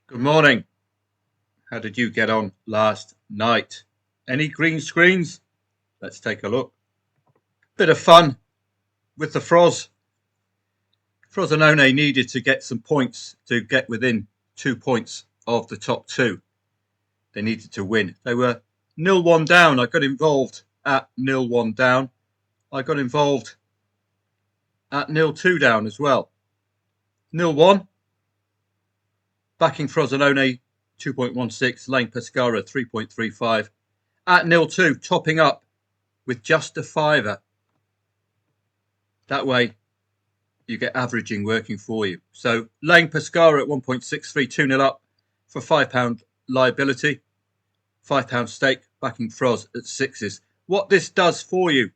Good morning. How did you get on last night? Any green screens? Let's take a look. Bit of fun with the Frosinone needed to get some points to get within 2 points of the top two. They needed to win. They were 0-1 down. I got involved at 0-1 down. I got involved at 0-2 down as well. 0-1. Backing Frosinone 2.16, Lane Pescara 3.35. At 0-2, topping up with just a fiver. That way, you get averaging working for you. So Lane Pescara at 1.63, 2-0 up for £5 liability, £5 stake, backing Fros at sixes. What this does for you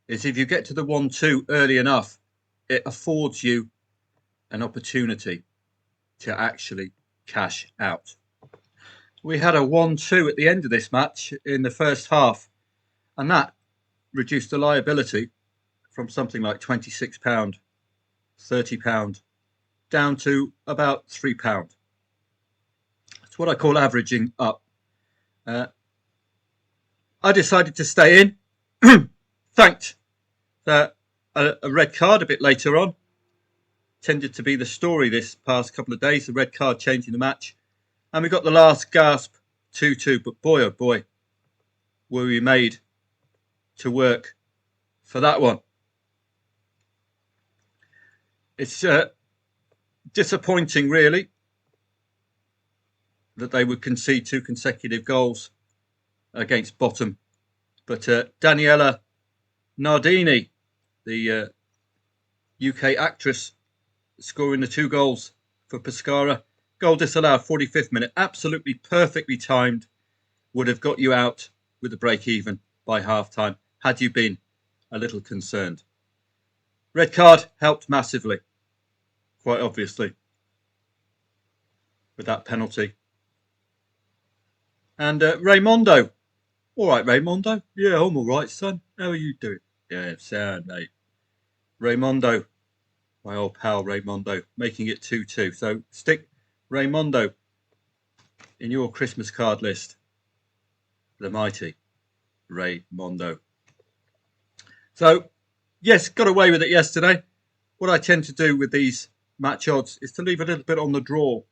is if you get to the 1-2 early enough, it affords you an opportunity to actually cash out. We had a 1-2 at the end of this match in the first half, and that reduced the liability from something like £26, £30 down to about £3. That's what I call averaging up. I decided to stay in, thanked a red card a bit later on. Tended to be the story this past couple of days, the red card changing the match. And we got the last gasp, 2-2. But boy, oh boy, were we made to work for that one. It's disappointing, really, that they would concede 2 consecutive goals against bottom. But Daniela Nardini, the UK actress, scoring the 2 goals for Pescara. Goal disallowed, 45th minute. Absolutely perfectly timed. Would have got you out with a break even by half time had you been a little concerned. Red card helped massively, quite obviously, with that penalty. And Raymondo. All right, Raymondo. Yeah, I'm all right, son. How are you doing? Yeah, sound, mate. Raymondo. My old pal Raymondo, making it 2-2. So stick Raymondo in your Christmas card list. The mighty Raymondo. So, yes, got away with it yesterday. What I tend to do with these match odds is to leave a little bit on the draw.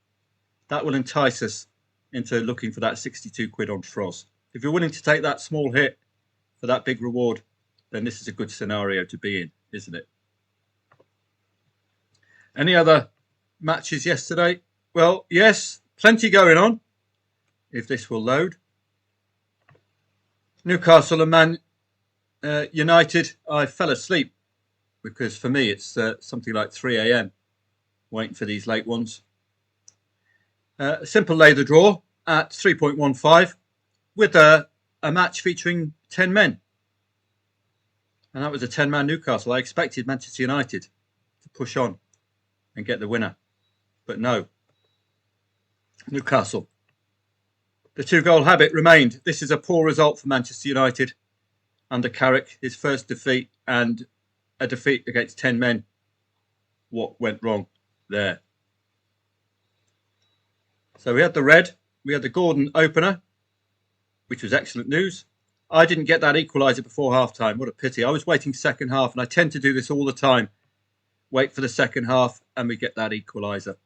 That will entice us into looking for that 62 quid on Fros. If you're willing to take that small hit for that big reward, then this is a good scenario to be in, isn't it? Any other matches yesterday? Well, yes, plenty going on, if this will load. Newcastle and Man United, I fell asleep because for me it's something like 3 a.m. waiting for these late ones. Simple lay the draw at 3.15 with a match featuring 10 men. And that was a 10-man Newcastle. I expected Manchester United to push on and get the winner. But no. Newcastle. The 2-goal habit remained. This is a poor result for Manchester United under Carrick. His first defeat and a defeat against 10 men. What went wrong there? So we had the red. We had the Gordon opener, which was excellent news. I didn't get that equaliser before half-time. What a pity. I was waiting second half, and I tend to do this all the time. Wait for the second half, and we get that equaliser.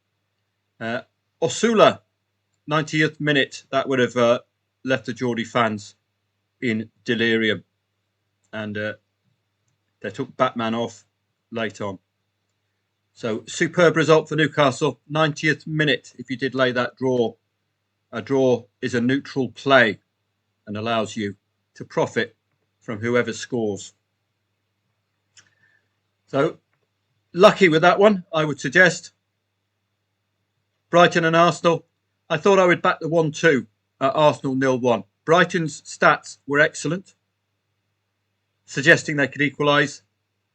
Osula, 90th minute. That would have left the Geordie fans in delirium. And they took Batman off late on. So, superb result for Newcastle. 90th minute, if you did lay that draw. A draw is a neutral play and allows you to profit from whoever scores. So, lucky with that one, I would suggest. Brighton and Arsenal. I thought I would back the 1-2 at Arsenal 0-1. Brighton's stats were excellent, suggesting they could equalise,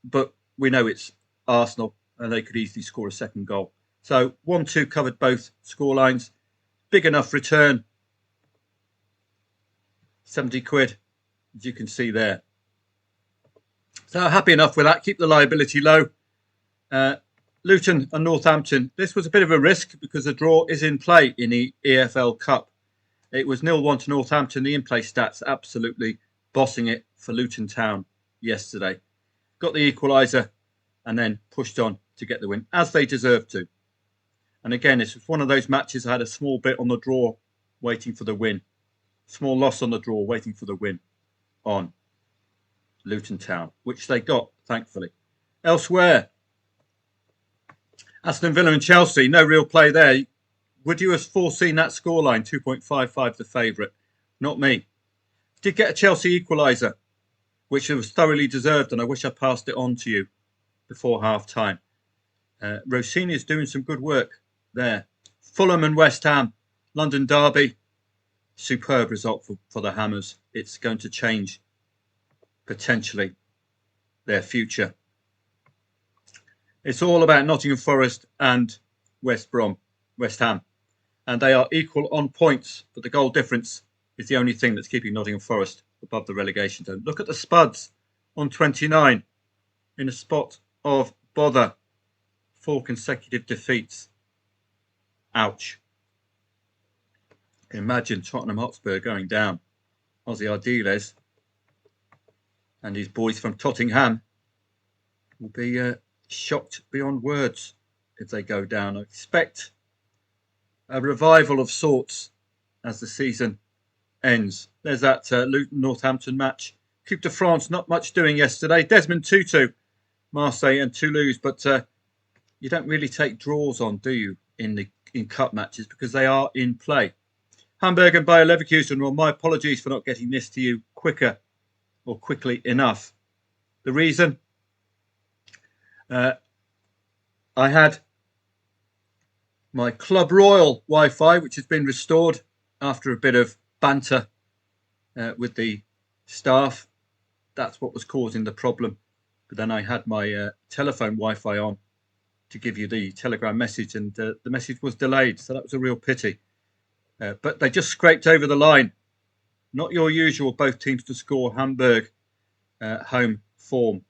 but we know it's Arsenal and they could easily score a second goal. So 1-2 covered both scorelines. Big enough return. 70 quid, as you can see there. So happy enough with that. Keep the liability low. Luton and Northampton. This was a bit of a risk because a draw is in play in the EFL Cup. It was 0-1 to Northampton. The in-play stats absolutely bossing it for Luton Town yesterday. Got the equaliser and then pushed on to get the win, as they deserved to. And again, this was one of those matches I had a small bit on the draw, waiting for the win. Small loss on the draw, waiting for the win on Luton Town, which they got, thankfully. Elsewhere, Aston Villa and Chelsea, no real play there. Would you have foreseen that scoreline, 2.55 the favourite? Not me. Did get a Chelsea equaliser, which was thoroughly deserved, and I wish I passed it on to you before half-time. Rossini is doing some good work there. Fulham and West Ham, London derby. Superb result for the Hammers. It's going to change, potentially, their future. It's all about Nottingham Forest and West Ham. And they are equal on points, but the goal difference is the only thing that's keeping Nottingham Forest above the relegation zone. Look at the Spuds on 29 in a spot of bother. 4 consecutive defeats. Ouch. Imagine Tottenham Hotspur going down. Ozzy Ardiles and his boys from Tottenham will be shocked beyond words if they go down. I expect a revival of sorts as the season ends. There's that Luton-Northampton match. Coupe de France, not much doing yesterday. Desmond Tutu, Marseille and Toulouse, but you don't really take draws on, do you, in cup matches, because they are in play. Hamburg and Bayer Leverkusen. Well, my apologies for not getting this to you quickly enough. The reason, I had my Club Royal Wi-Fi, which has been restored after a bit of banter with the staff. That's what was causing the problem. But then I had my telephone Wi-Fi on to give you the Telegram message, and the message was delayed, so that was a real pity. But they just scraped over the line. Not your usual both teams to score. Hamburg home form.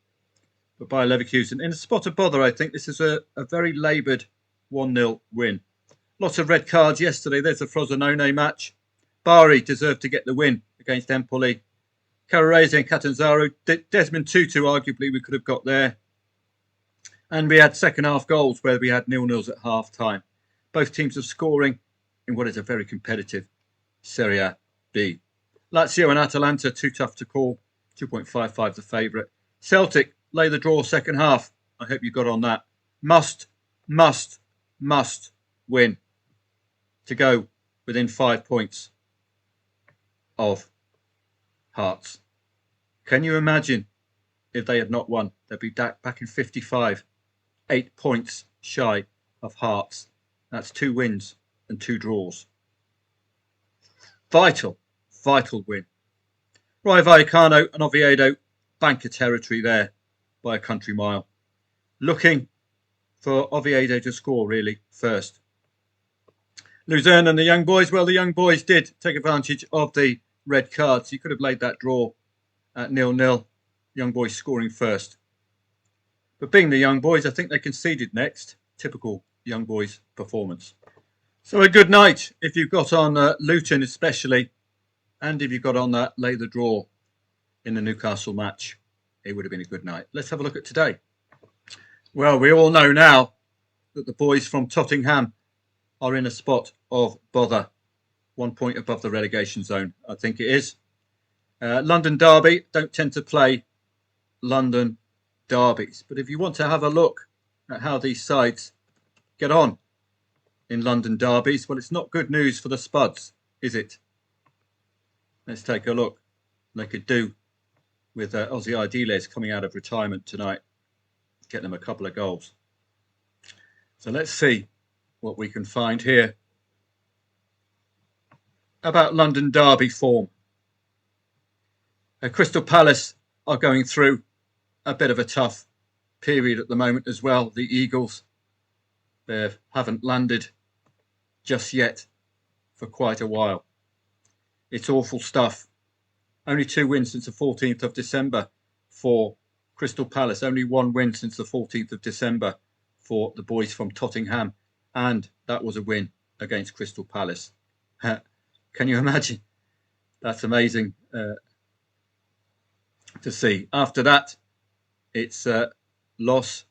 But Bayer Leverkusen in a spot of bother, I think this is a very laboured 1-0 win. Lots of red cards yesterday. There's the Frosinone match. Bari deserved to get the win against Empoli. Carrarese and Catanzaro. Desmond Tutu, arguably, we could have got there. And we had second half goals where we had 0-0s at half time. Both teams are scoring in what is a very competitive SerieA B. Lazio and Atalanta, too tough to call. 2.55 the favourite. Celtic lay the draw second half. I hope you got on that. Must win to go within 5 points of Hearts. Can you imagine if they had not won? They'd be back in 55. 8 points shy of Hearts. That's 2 wins and 2 draws. Vital win. Rayo Vallecano and Oviedo, banker territory there by a country mile. Looking for Oviedo to score, really, first. Luzerne and the young boys. Well, the young boys did take advantage of the red cards. You could have laid that draw at 0-0. Young boys scoring first. But being the young boys, I think they conceded next. Typical young boys performance. So a good night if you've got on Luton especially, and if you've got on that lay the draw in the Newcastle match. It would have been a good night. Let's have a look at today. Well, we all know now that the boys from Tottenham are in a spot of bother. 1 point above the relegation zone, I think it is. London derby, don't tend to play London derbies. But if you want to have a look at how these sides get on in London derbies, well, it's not good news for the Spuds, is it? Let's take a look. They could do with Ozzy Ardiles coming out of retirement tonight. Get them a couple of goals. So let's see what we can find here about London derby form. Crystal Palace are going through a bit of a tough period at the moment as well. The Eagles, they haven't landed just yet for quite a while. It's awful stuff. Only 2 wins since the 14th of December for Crystal Palace. Only 1 win since the 14th of December for the boys from Tottenham, and that was a win against Crystal Palace. Can you imagine? That's amazing to see. After that, it's loss,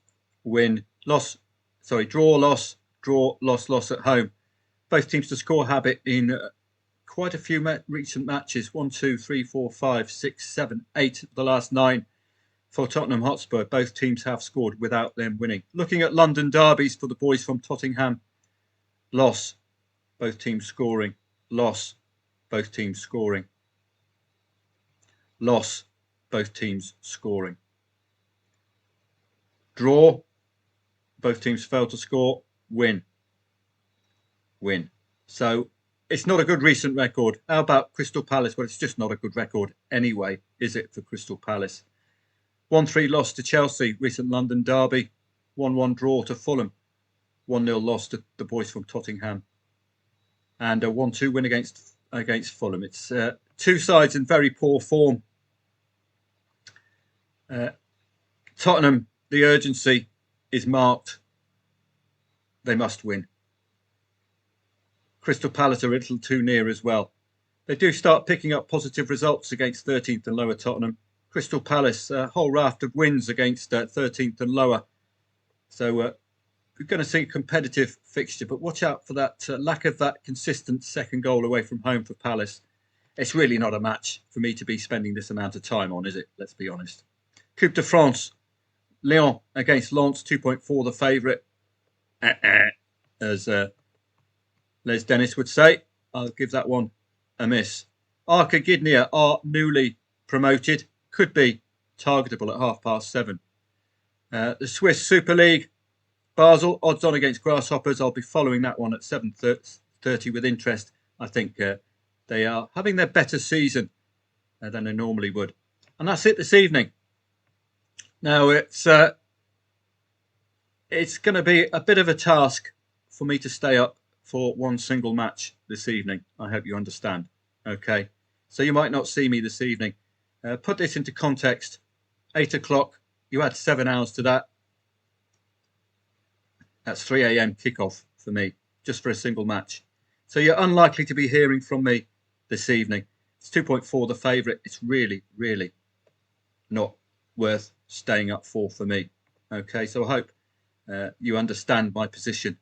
win, loss. Sorry, draw, loss, loss at home. Both teams to score habit in quite a few recent matches. 1, 2, 3, 4, 5, 6, 7, 8 of the last 9 for Tottenham Hotspur. Both teams have scored without them winning. Looking at London derbies for the boys from Tottenham, loss, both teams scoring, loss, both teams scoring, loss, both teams scoring. Draw, both teams failed to score, win, win. So it's not a good recent record. How about Crystal Palace? Well, it's just not a good record anyway, is it, for Crystal Palace? 1-3 loss to Chelsea, recent London derby. 1-1 draw to Fulham. 1-0 loss to the boys from Tottenham. And a 1-2 win against Fulham. It's two sides in very poor form. Tottenham, the urgency is marked. They must win. Crystal Palace are a little too near as well. They do start picking up positive results against 13th and lower Tottenham. Crystal Palace, a whole raft of wins against 13th and lower. So we're going to see a competitive fixture, but watch out for that lack of that consistent second goal away from home for Palace. It's really not a match for me to be spending this amount of time on, is it? Let's be honest. Coupe de France, Lyon against Lens, 2.4 the favourite. As Les Dennis would say, I'll give that one a miss. Arca Gdynia are newly promoted. Could be targetable at 7:30. The Swiss Super League, Basel, odds on against Grasshoppers. I'll be following that one at 7:30 with interest. I think they are having their better season than they normally would. And that's it this evening. Now, it's going to be a bit of a task for me to stay up for one single match this evening. I hope you understand. Okay, so you might not see me this evening. Put this into context. 8 o'clock, you add 7 hours to that. That's 3 a.m. kickoff for me, just for a single match. So you're unlikely to be hearing from me this evening. It's 2.4 the favourite. It's really, really not worth staying up for me. Okay, so I hope you understand my position.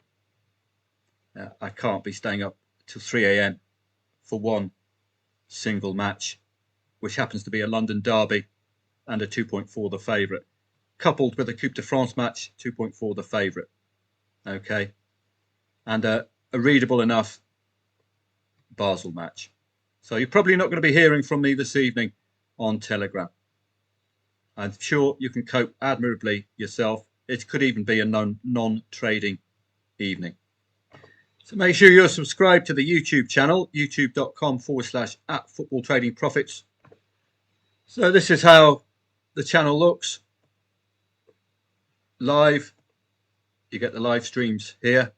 I can't be staying up till 3 a.m. for one single match, which happens to be a London derby and a 2.4 the favourite, coupled with a Coupe de France match, 2.4 the favourite. Okay, and a readable enough Basel match. So you're probably not going to be hearing from me this evening on Telegram. I'm sure you can cope admirably yourself. It could even be a non-trading evening. So make sure you're subscribed to the YouTube channel, youtube.com/@FootballTradingProfits. So this is how the channel looks. Live. You get the live streams here.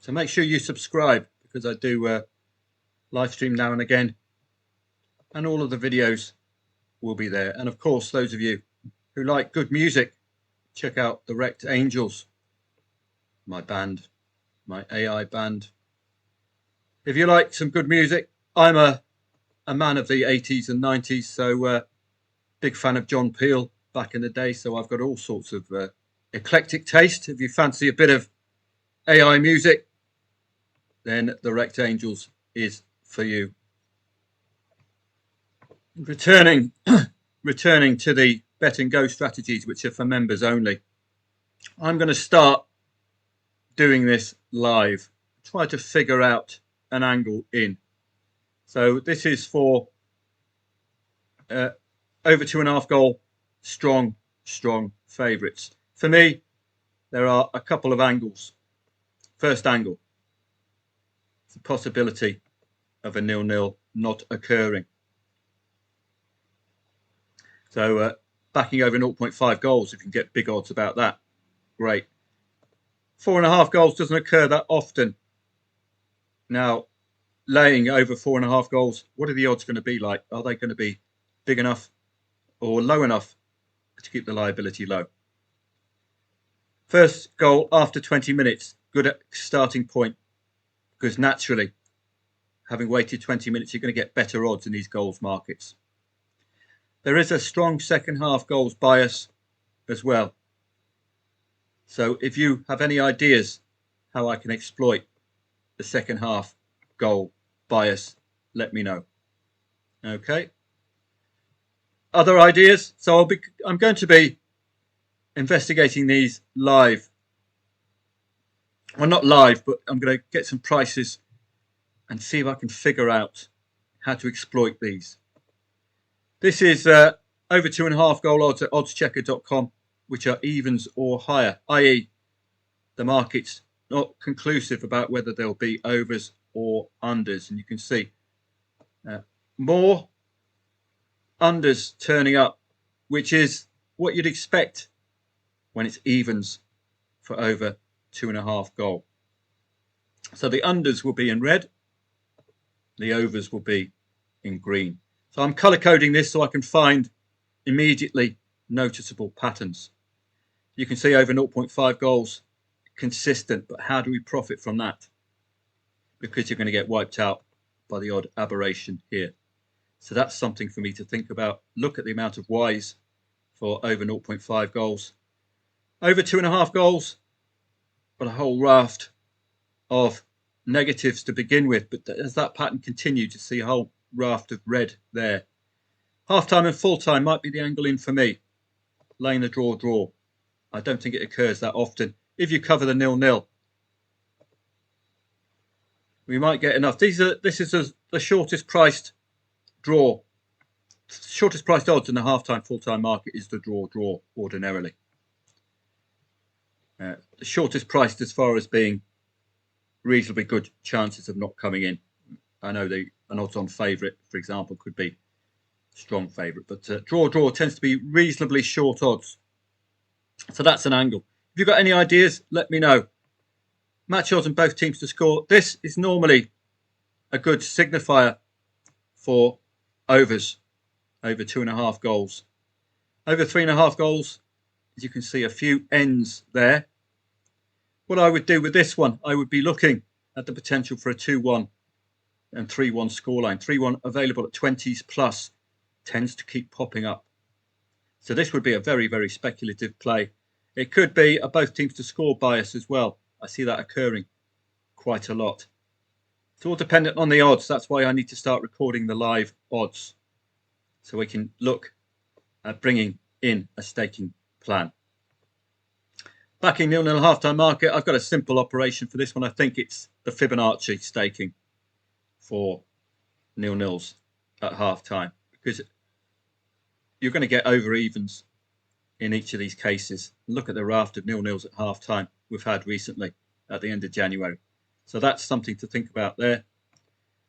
So make sure you subscribe, because I do live stream now and again. And all of the videos will be there. And of course, those of you who like good music, check out the Wrecked Angels, my band, my AI band. If you like some good music, I'm a man of the 80s and 90s, so big fan of John Peel back in the day. So I've got all sorts of eclectic taste. If you fancy a bit of AI music, then the Wrecked Angels is for you. Returning to the bet and go strategies, which are for members only. I'm going to start doing this live. Try to figure out an angle in. So this is for over 2.5 goal strong favourites. For me, there are a couple of angles. First angle, the possibility of a 0-0 not occurring. So backing over 0.5 goals, if you can get big odds about that, great. 4.5 goals doesn't occur that often. Now, laying over 4.5 goals, what are the odds going to be like? Are they going to be big enough or low enough to keep the liability low? First goal after 20 minutes, good starting point, because naturally, having waited 20 minutes, you're going to get better odds in these goals markets. There is a strong second half goals bias as well. So if you have any ideas how I can exploit the second half goal bias, let me know. Okay. Other ideas? So I'm going to be investigating these live. Well, not live, but I'm going to get some prices and see if I can figure out how to exploit these. This is over 2.5 goal odds at oddschecker.com, which are evens or higher, i.e. the market's not conclusive about whether there'll be overs or unders. And you can see more unders turning up, which is what you'd expect when it's evens for over 2.5 goal. So the unders will be in red, the overs will be in green. So I'm color coding this so I can find immediately noticeable patterns. You can see over 0.5 goals consistent, but how do we profit from that? Because you're going to get wiped out by the odd aberration here. So that's something for me to think about. Look at the amount of Ys for over 0.5 goals. Over 2.5 goals, but a whole raft of negatives to begin with. But as that pattern continues, to see a whole raft of red there. Half-time and full-time might be the angle in for me. Laying the draw. I don't think it occurs that often. If you cover the 0-0, we might get enough. This is the shortest priced draw. Shortest priced odds in the half-time, full-time market is the draw ordinarily. The shortest priced as far as being reasonably good chances of not coming in. I know an odds-on favourite, for example, could be strong favourite, but draw tends to be reasonably short odds. So that's an angle. If you've got any ideas, let me know. Match odds on both teams to score. This is normally a good signifier for overs, over 2.5 goals. Over 3.5 goals, as you can see, a few ends there. What I would do with this one, I would be looking at the potential for a 2-1 and 3-1 scoreline. 3-1 available at 20s plus, tends to keep popping up. So this would be a very, very speculative play. It could be a both teams to score bias as well. I see that occurring quite a lot. It's all dependent on the odds. That's why I need to start recording the live odds so we can look at bringing in a staking plan. Backing 0-0 half-time market, I've got a simple operation for this one. I think it's the Fibonacci staking for 0-0s at half-time, because you're going to get over evens in each of these cases. Look at the raft of 0-0s at half-time we've had recently at the end of January. So that's something to think about there.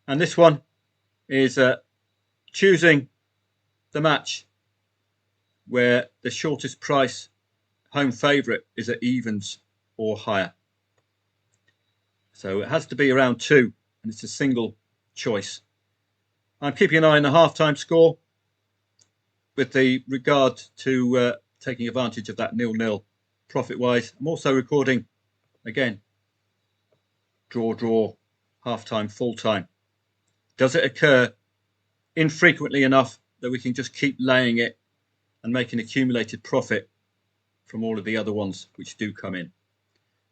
And this one is choosing the match where the shortest price home favourite is at evens or higher. So it has to be around 2, and it's a single choice. I'm keeping an eye on the half-time score with the regard to taking advantage of that 0-0 profit-wise. I'm also recording, again, draw, half-time, full-time. Does it occur infrequently enough that we can just keep laying it and make an accumulated profit from all of the other ones which do come in?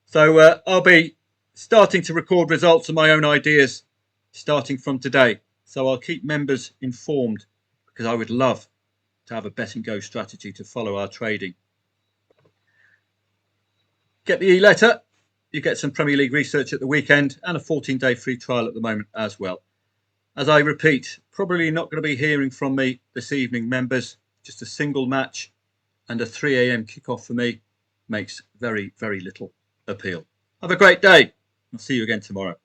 So I'll be starting to record results of my own ideas starting from today. So I'll keep members informed, because I would love to have a bet and go strategy to follow our trading. Get the e-letter. You get some Premier League research at the weekend and a 14-day free trial at the moment as well. As I repeat, probably not going to be hearing from me this evening, members. Just a single match and a 3 a.m. kickoff for me makes very, very little appeal. Have a great day. I'll see you again tomorrow.